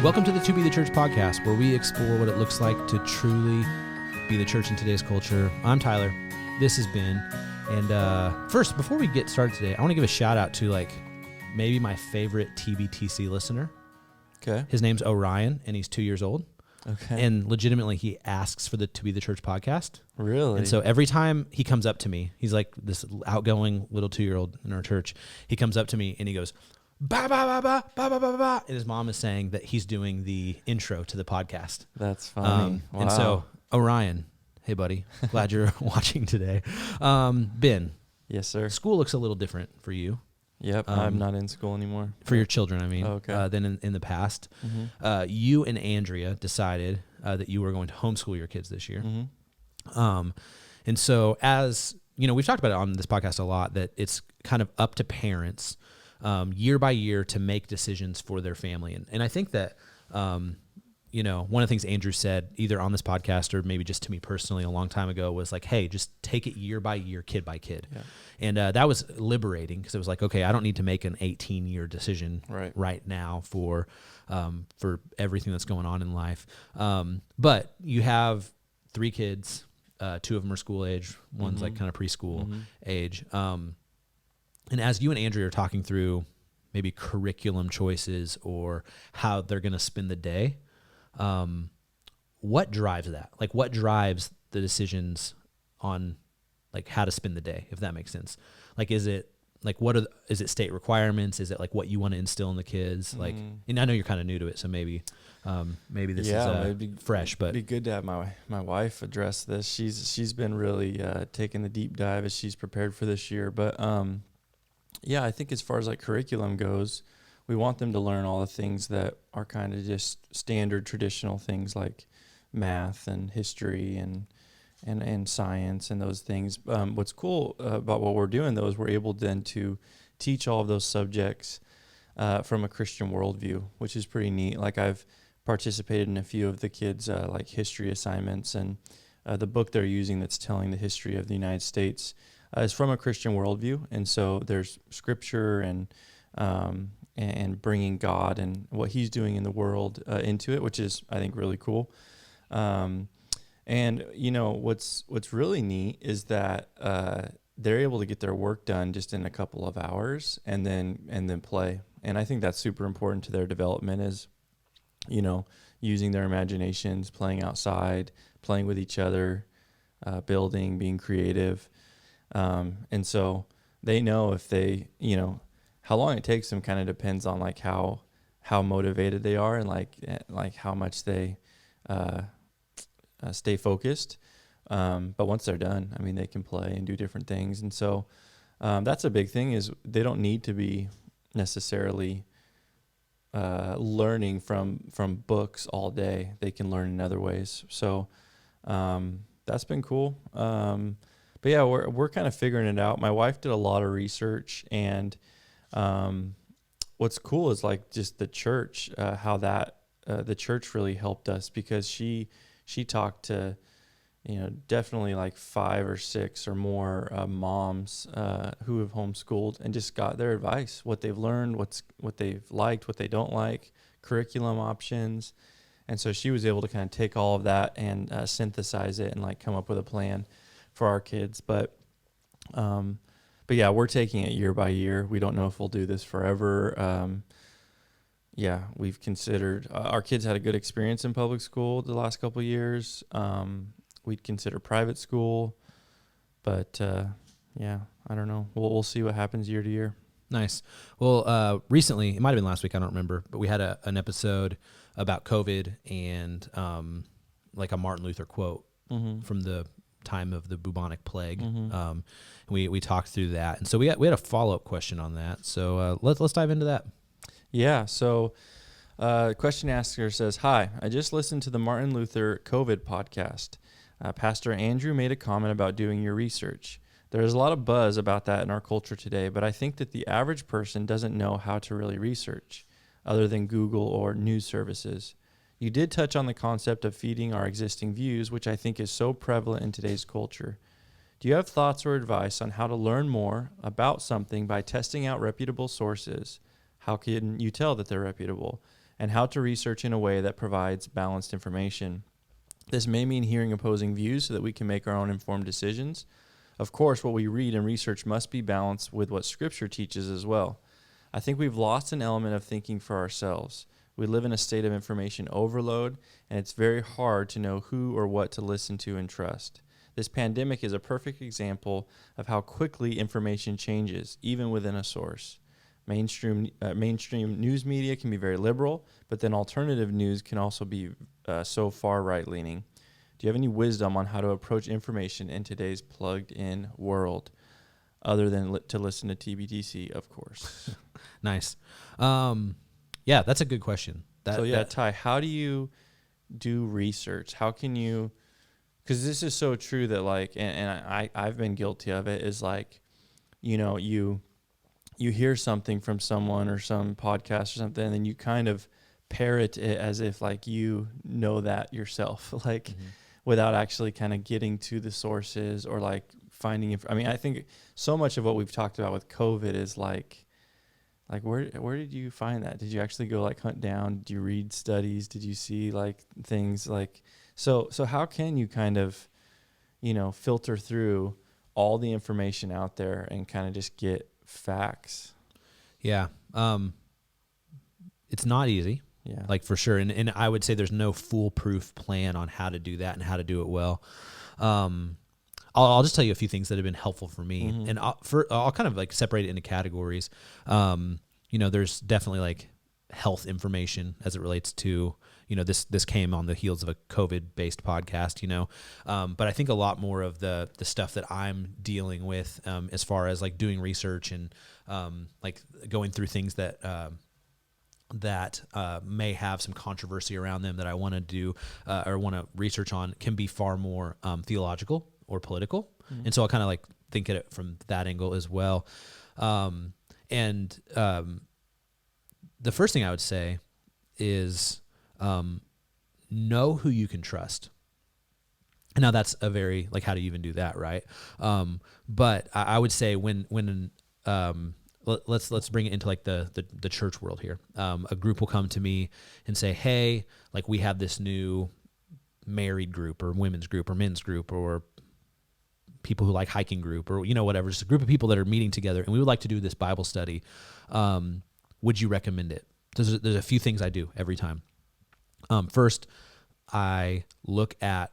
Welcome to the To Be the Church podcast, where we explore what it looks like to truly be the church in today's culture. I'm Tyler. This is Ben. And first, before we get started today, I want to give a shout out to maybe my favorite TBTC listener. Okay. His name's Orion, and he's 2 years old. Okay. And legitimately, he asks for the To Be the Church podcast. Really? And so every time he comes up to me, he's like this outgoing little 2-year-old in our church. He comes up to me and he goes, ba ba ba ba ba ba ba ba, and his mom is saying that he's doing the intro to the podcast. That's funny. Wow. And so Orion, hey buddy, glad you're watching today. Ben, Yes, sir. school looks a little different for you. Yep. I'm not in school anymore. For your children, I mean, Okay. than in the past. Mm-hmm. You and Andrea decided that you were going to homeschool your kids this year. Mm-hmm. And so as, you know, we've talked about it on this podcast a lot, that it's kind of up to parents year by year to make decisions for their family. And I think that, you know, one of the things Andrew said either on this podcast or maybe just to me personally a long time ago was like, hey, just take it year by year, kid by kid. Yeah. And that was liberating because it was like, okay, I don't need to make an 18-year decision right now for everything that's going on in life. But you have 3 kids, 2 of them are school age, one's like kind of preschool age. And as you and Andrea are talking through maybe curriculum choices or how they're going to spend the day, what drives that? Like, what drives the decisions on like how to spend the day, if that makes sense? Like, is it like, is it state requirements? Is it like what you want to instill in the kids? Like, and I know you're kind of new to it, so maybe this is fresh, but it'd be good to have my wife address this. She's been really taking the deep dive as she's prepared for this year. But yeah, I think as far as like curriculum goes, we want them to learn all the things that are kind of just standard traditional things like math and history and science and those things. What's cool about what we're doing, though, is we're able then to teach all of those subjects from a Christian worldview, which is pretty neat. Like, I've participated in a few of the kids' like history assignments, and the book they're using that's telling the history of the United States is from a Christian worldview. And so there's scripture and bringing God and what he's doing in the world into it, which is, I think, really cool. And, you know, what's really neat is that they're able to get their work done just in a couple of hours and then play. And I think that's super important to their development, is, you know, using their imaginations, playing outside, playing with each other, building, being creative. And so they know if they, you know, how long it takes them kind of depends on like how motivated they are and like how much they stay focused. But once they're done, I mean, they can play and do different things. And so that's a big thing, is they don't need to be necessarily learning from books all day. They can learn in other ways. So that's been cool. But yeah, we're kind of figuring it out. My wife did a lot of research, and what's cool is like just the church, how that the church really helped us, because she talked to, you know, definitely like 5 or 6 or more moms who have homeschooled, and just got their advice, what they've learned, what they've liked, what they don't like, curriculum options. And so she was able to kind of take all of that and synthesize it and like come up with a plan for our kids. But yeah, we're taking it year by year. We don't know if we'll do this forever. Yeah, we've considered, our kids had a good experience in public school the last couple of years. We'd consider private school, but yeah, I don't know. We'll see what happens year to year. Nice. Well, recently, it might have been last week, I don't remember, but we had an episode about COVID and like a Martin Luther quote from the time of the bubonic plague. We talked through that, and so we had a follow-up question on that. So let's dive into that. Yeah. So question asker says, "Hi, I just listened to the Martin Luther COVID podcast. Pastor Andrew made a comment about doing your research. There is a lot of buzz about that in our culture today, but I think that the average person doesn't know how to really research, other than Google or news services. You did touch on the concept of feeding our existing views, which I think is so prevalent in today's culture. Do you have thoughts or advice on how to learn more about something by testing out reputable sources? How can you tell that they're reputable? and how to research in a way that provides balanced information. This may mean hearing opposing views so that we can make our own informed decisions. Of course, what we read and research must be balanced with what Scripture teaches as well. I think we've lost an element of thinking for ourselves. We live in a state of information overload, and it's very hard to know who or what to listen to and trust. This pandemic is a perfect example of how quickly information changes, even within a source. Mainstream news media can be very liberal, but then alternative news can also be so far right-leaning. Do you have any wisdom on how to approach information in today's plugged-in world, other than to listen to TBTC, of course? Nice. Yeah, that's a good question. Ty, how do you do research? How can you, because this is so true that like, and I've been guilty of it, is like, you hear something from someone or some podcast or something, and then you kind of parrot it as if like you know that yourself, like without actually kind of getting to the sources or like finding. I think so much of what we've talked about with COVID is like where did you find that? Did you actually go like hunt down? Did you read studies? Did you see like things like so how can you kind of filter through all the information out there and kind of just get facts? Yeah. It's not easy. Yeah. Like for sure. And I would say there's no foolproof plan on how to do that and how to do it well. I'll just tell you a few things that have been helpful for me, and I'll kind of like separate it into categories. There's definitely like health information as it relates to, this came on the heels of a COVID-based podcast, but I think a lot more of the stuff that I'm dealing with as far as like doing research and like going through things that may have some controversy around them that I want to do or want to research on can be far more theological or political. And so I'll kind of like think at it from that angle as well. The first thing I would say is know who you can trust. Now that's a very, like, how do you even do that, right? But I would say when let's bring it into like the church world here. A group will come to me and say, hey, like we have this new married group or women's group or men's group or people who like hiking group or, whatever, just a group of people that are meeting together and we would like to do this Bible study. Would you recommend it? There's a few things I do every time. First, I look at,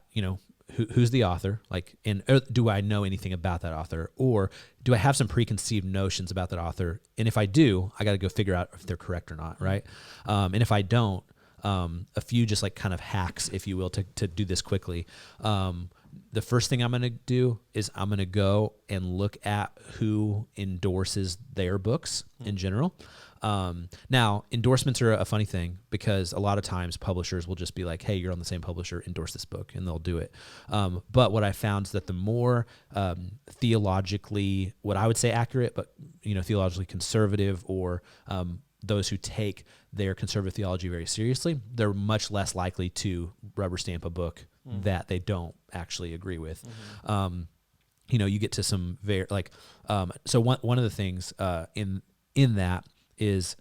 who's the author, like, and do I know anything about that author, or do I have some preconceived notions about that author? And if I do, I got to go figure out if they're correct or not, right? And if I don't, a few just like kind of hacks, if you will, to do this quickly. The first thing I'm going to do is I'm going to go and look at who endorses their books in general. Now, endorsements are a funny thing because a lot of times publishers will just be like, hey, you're on the same publisher, endorse this book, and they'll do it. But what I found is that the more theologically, what I would say accurate, but theologically conservative, or those who take their conservative theology very seriously, they're much less likely to rubber stamp a book that they don't actually agree with. You get to some very so one of the things in that is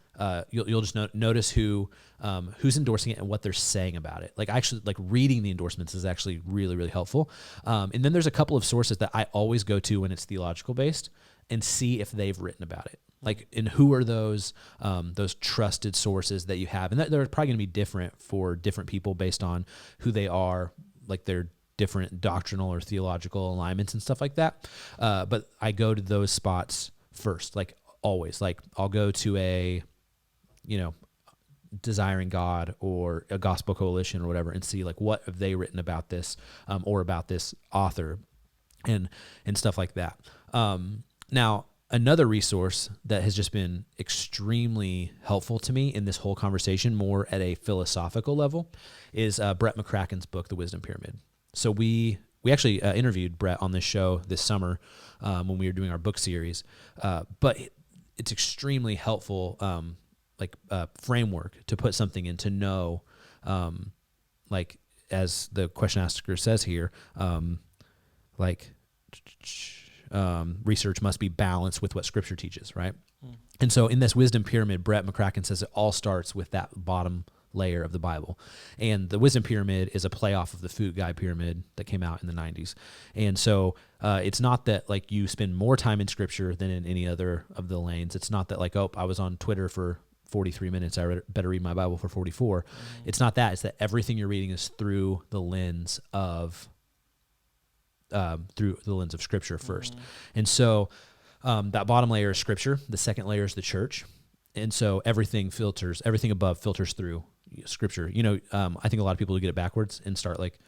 you'll just notice who's endorsing it and what they're saying about it. Like actually, like reading the endorsements is actually really, really helpful. And then there's a couple of sources that I always go to when it's theological based and see if they've written about it. Like, and who are those trusted sources that you have? And they're probably going to be different for different people based on who they are, like their different doctrinal or theological alignments and stuff like that. But I go to those spots first, like always. Like I'll go to a, Desiring God or a Gospel Coalition or whatever and see like what have they written about this or about this author and stuff like that. Now, another resource that has just been extremely helpful to me in this whole conversation, more at a philosophical level, is Brett McCracken's book, The Wisdom Pyramid. So we actually interviewed Brett on this show this summer when we were doing our book series, but it's extremely helpful, framework to put something in, to know, like as the question asker says here, research must be balanced with what Scripture teaches, right? And so in this wisdom pyramid, Brett McCracken says it all starts with that bottom layer of the Bible. And the wisdom pyramid is a play off of the food guy pyramid that came out in the 90s. And so it's not that like you spend more time in scripture than in any other of the lanes. It's not that like, oh, I was on Twitter for 43 minutes, better read my Bible for 44. It's not that. It's that everything you're reading is through the lens of scripture first. And so that bottom layer is scripture. The second layer is the church. And so everything above filters through scripture. I think a lot of people get it backwards and start like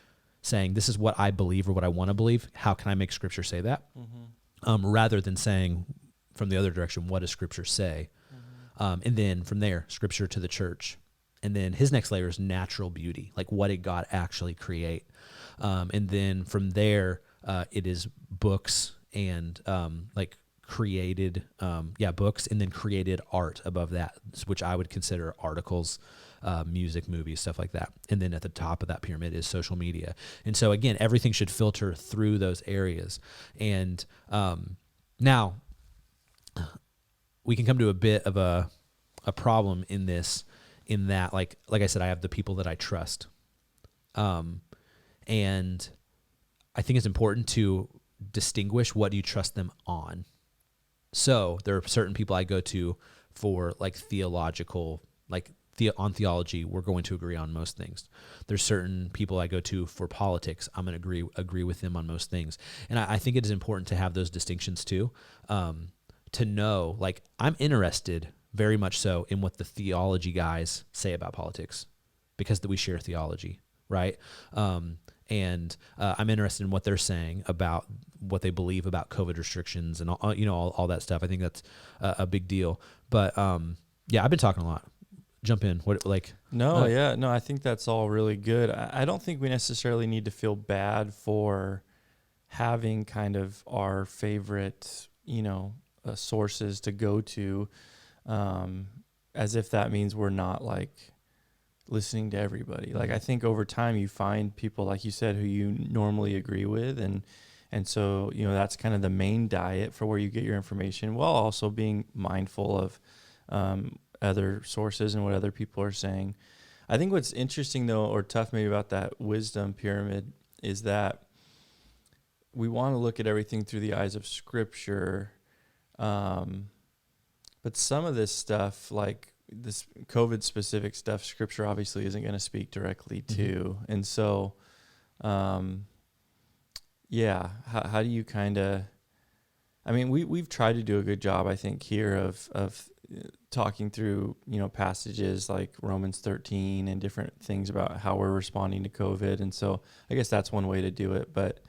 saying, this is what I believe or what I want to believe. How can I make scripture say that? Rather than saying from the other direction, what does scripture say? And then from there, scripture to the church. And then his next layer is natural beauty. Like, what did God actually create? And then from there, it is books and created books, and then created art above that, which I would consider articles, music, movies, stuff like that. And then at the top of that pyramid is social media. And so again, everything should filter through those areas. And now we can come to a bit of a problem in this, in that like I said, I have the people that I trust. And I think it's important to distinguish, what do you trust them on? So there are certain people I go to for like theological, on theology, we're going to agree on most things. There's certain people I go to for politics. I'm going to agree with them on most things. And I think it is important to have those distinctions too, to know, like, I'm interested very much so in what the theology guys say about politics, because we share theology, right? And I'm interested in what they're saying about what they believe about COVID restrictions and all that stuff. I think that's a big deal. But I've been talking a lot. Jump in. No, I think that's all really good. I don't think we necessarily need to feel bad for having kind of our favorite, sources to go to, as if that means we're not like listening to everybody. Like, I think over time you find people, like you said, who you normally agree with, and so that's kind of the main diet for where you get your information, while also being mindful of other sources and what other people are saying. I think what's interesting though, or tough maybe about that wisdom pyramid, is that we want to look at everything through the eyes of scripture, but some of this stuff, like this COVID specific stuff, scripture obviously isn't going to speak directly to. And so, how do you kind of, we've tried to do a good job, I think, here of talking through, passages like Romans 13 and different things about how we're responding to COVID. And so I guess that's one way to do it. But,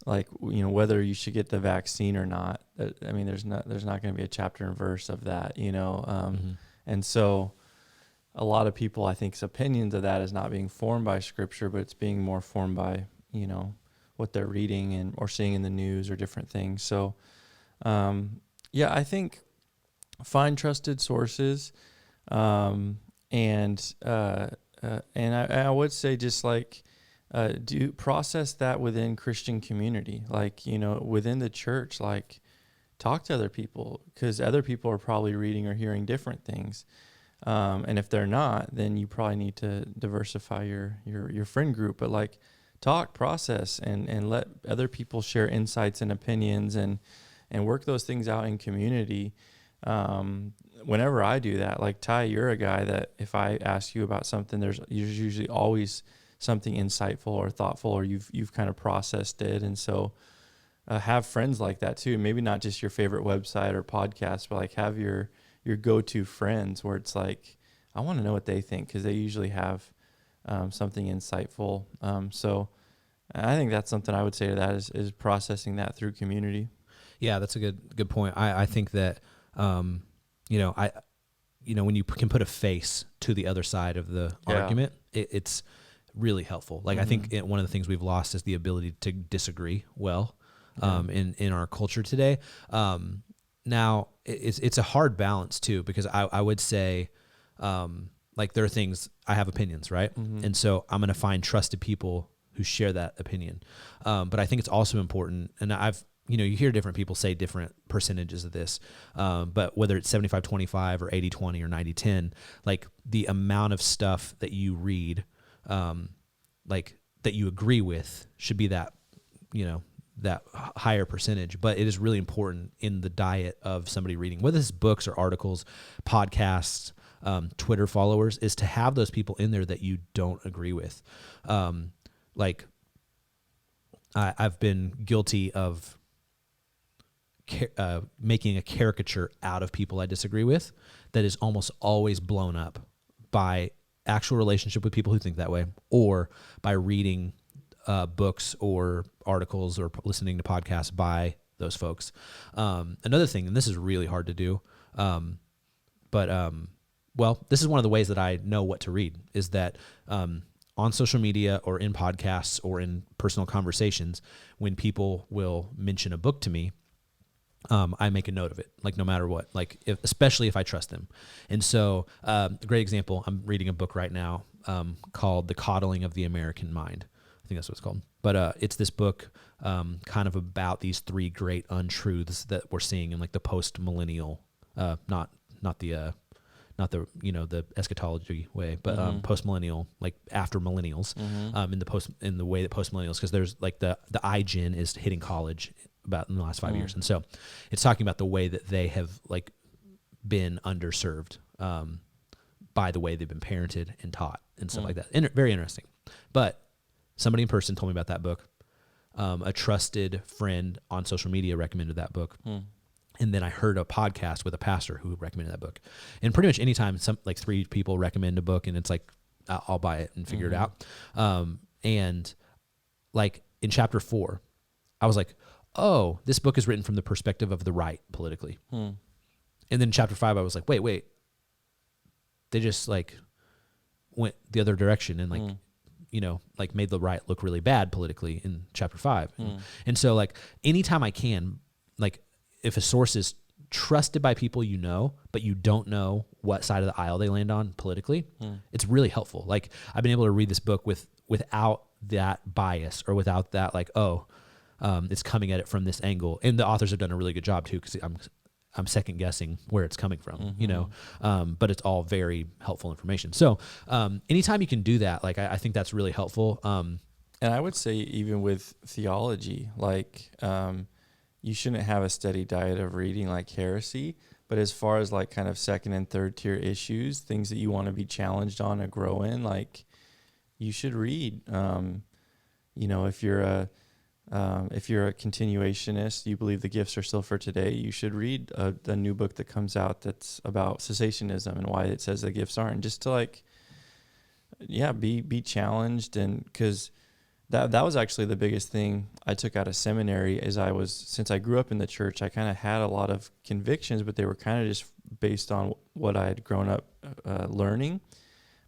whether you should get the vaccine or not, there's not going to be a chapter and verse of that, and so a lot of people, I think's opinions of that is not being formed by scripture, but it's being more formed by, what they're reading or seeing in the news or different things. So, I think find trusted sources, and I would say just like, do process that within Christian community, like, within the church, like talk to other people, because other people are probably reading or hearing different things. And if they're not, then you probably need to diversify your friend group, but like talk, process, and let other people share insights and opinions and work those things out in community. Whenever I do that, like Ty, you're a guy that if I ask you about something, there's usually always something insightful or thoughtful, or you've kind of processed it. And so have friends like that too. Maybe not just your favorite website or podcast, but like have your go-to friends where it's like, I want to know what they think, because they usually have something insightful. So I think that's something I would say to that is processing that through community. Yeah, that's a good point. I think that, when you can put a face to the other side of the argument, it's really helpful. Like, I think one of the things we've lost is the ability to disagree well, in our culture today. Now it's a hard balance too, because I would say, like, there are things, I have opinions, right? And so I'm going to find trusted people who share that opinion. But I think it's also important, and I've you hear different people say different percentages of this, but whether it's 75-25 or 80-20 or 90-10, like the amount of stuff that you read, like that you agree with should be that, that higher percentage. But it is really important in the diet of somebody reading, whether it's books or articles, podcasts, Twitter followers, is to have those people in there that you don't agree with. Like I've been guilty of making a caricature out of people I disagree with that is almost always blown up by actual relationship with people who think that way, or by reading books or articles or listening to podcasts by those folks. Another thing, and this is really hard to do, well, this is one of the ways that I know what to read, is that on social media or in podcasts or in personal conversations, when people will mention a book to me, I make a note of it, like no matter what, like especially if I trust them. And so a great example, I'm reading a book right now called The Coddling of the American Mind. I think that's what it's called. But it's this book kind of about these three great untruths that we're seeing in like the post-millennial, not the the eschatology way, but post-millennial, like after millennials, in the way that post-millennials, because there's like the iGen is hitting college about in the last 5 years. And so it's talking about the way that they have like been underserved by the way they've been parented and taught and stuff like that. Very interesting. But somebody in person told me about that book. A trusted friend on social media recommended that book. And then I heard a podcast with a pastor who recommended that book. And pretty much anytime like three people recommend a book and it's like, I'll buy it and figure it out. And like in chapter 4, I was like, oh, this book is written from the perspective of the right politically. And then chapter 5, I was like, wait, they just like went the other direction and like, like made the right look really bad politically in chapter 5. And so like anytime I can, like if a source is trusted by people but you don't know what side of the aisle they land on politically, it's really helpful. Like I've been able to read this book without that bias or without that like, it's coming at it from this angle. And the authors have done a really good job too, because I'm second guessing where it's coming from, but it's all very helpful information. So anytime you can do that, like I think that's really helpful. And I would say even with theology, like you shouldn't have a steady diet of reading like heresy, but as far as like kind of second and third tier issues, things that you want to be challenged on and grow in, like you should read. If you're a continuationist, you believe the gifts are still for today, you should read the new book that comes out that's about cessationism and why it says the gifts aren't, just to like, be challenged. And because that was actually the biggest thing I took out of seminary is since I grew up in the church, I kind of had a lot of convictions, but they were kind of just based on what I had grown up learning.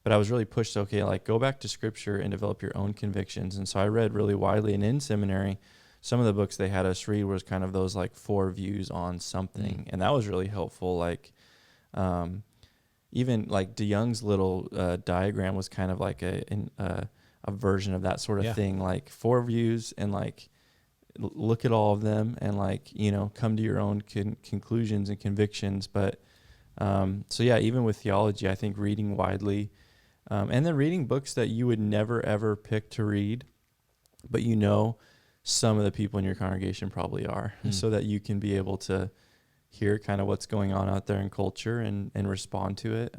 But I was really pushed to, like go back to scripture and develop your own convictions. And so I read really widely. And in seminary, some of the books they had us read was kind of those like 4 views on something. And that was really helpful. Like even like DeYoung's little diagram was kind of like a version of that sort of thing, like 4 views and like look at all of them and like, come to your own conclusions and convictions. But even with theology, I think reading widely, and then reading books that you would never, ever pick to read, but some of the people in your congregation probably are, so that you can be able to hear kind of what's going on out there in culture and respond to it,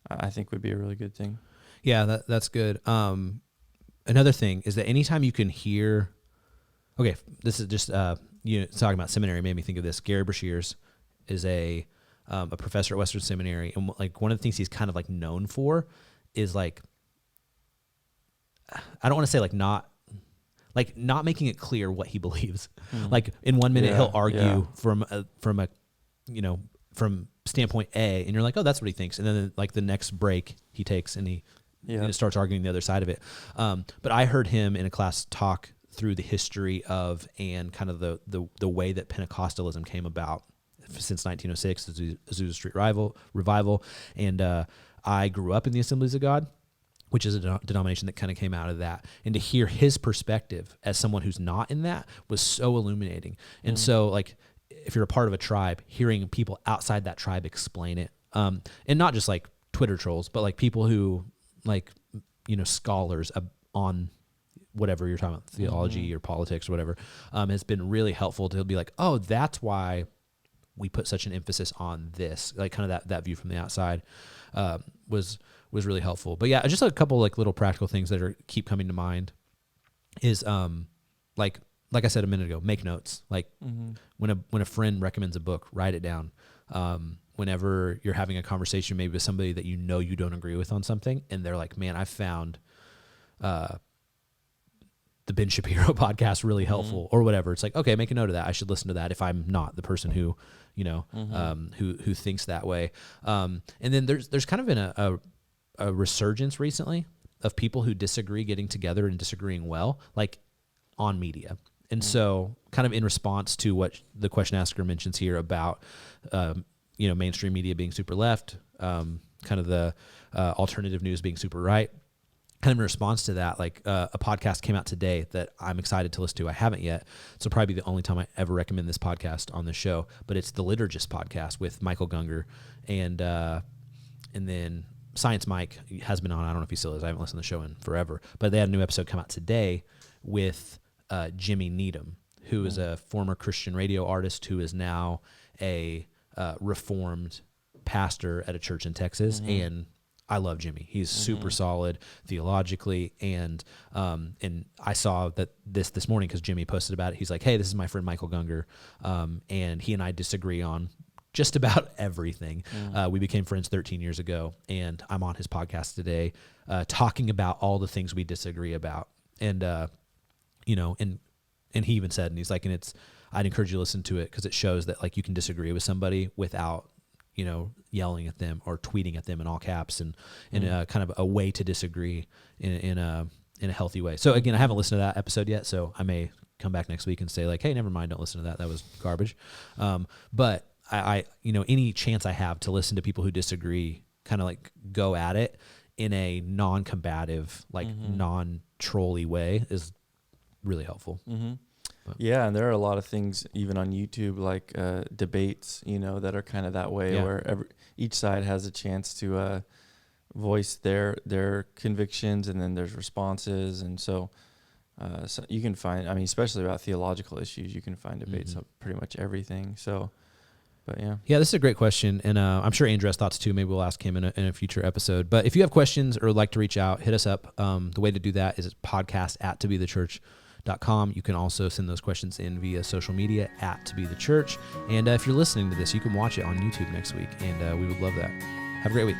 I think would be a really good thing. Yeah, that's good. Another thing is that anytime you can hear, this is just, talking about seminary made me think of this. Gary Breshears is a professor at Western Seminary, and like one of the things he's kind of like known for is like, I don't want to say like not making it clear what he believes. Like in 1 minute he'll argue from standpoint A, and you're like, oh, that's what he thinks, and then like the next break he takes and he starts arguing the other side of it. But I heard him in a class talk through the history of and kind of the way that Pentecostalism came about since 1906, Azusa Street Revival, and I grew up in the Assemblies of God, which is a denomination that kind of came out of that. And to hear his perspective as someone who's not in that was so illuminating. And so like, if you're a part of a tribe, hearing people outside that tribe explain it, and not just like Twitter trolls, but like people who like, scholars on whatever you're talking about, theology or politics or whatever, has been really helpful to be like, oh, that's why we put such an emphasis on this, like kind of that view from the outside, was really helpful. But yeah, just a couple like little practical things that keep coming to mind is, like I said a minute ago, make notes. Like when a friend recommends a book, write it down. Whenever you're having a conversation maybe with somebody that you don't agree with on something, and they're like, man, I found the Ben Shapiro podcast really helpful or whatever. It's like, okay, make a note of that. I should listen to that if I'm not the person who, who thinks that way. And then there's kind of been a resurgence recently of people who disagree getting together and disagreeing well, like on media. And so kind of in response to what the question asker mentions here about, mainstream media being super left, kind of the alternative news being super right, kind of in response to that, like a podcast came out today that I'm excited to listen to. I haven't yet. So probably the only time I ever recommend this podcast on the show, but it's the Liturgist podcast with Michael Gungor. And then Science Mike has been on. I don't know if he still is. I haven't listened to the show in forever, but they had a new episode come out today with Jimmy Needham, who is a former Christian radio artist who is now a Reformed pastor at a church in Texas. And I love Jimmy. He's super solid theologically. And I saw that this morning because Jimmy posted about it. He's like, hey, this is my friend Michael Gungor. And he and I disagree on just about everything. We became friends 13 years ago, and I'm on his podcast today talking about all the things we disagree about. And, and he even said, and he's like, I'd encourage you to listen to it because it shows that like you can disagree with somebody without, yelling at them or tweeting at them in all caps and kind of a way to disagree in a healthy way. So again, I haven't listened to that episode yet, so I may come back next week and say like, hey, never mind, don't listen to that. That was garbage. But I any chance I have to listen to people who disagree, kind of like go at it in a non-combative, like non-trolly way is really helpful. Yeah, and there are a lot of things even on YouTube, like debates, that are kind of that way, where each side has a chance to voice their convictions, and then there's responses, and so you can find, especially about theological issues, you can find debates on pretty much everything. So, but yeah. Yeah, this is a great question, and I'm sure Andrew has thoughts too. Maybe we'll ask him in a future episode. But if you have questions or would like to reach out, hit us up. The way to do that is podcast@tobeTheChurch.com. You can also send those questions in via social media @tobeTheChurch. And if you're listening to this, you can watch it on YouTube next week, and we would love that. Have a great week.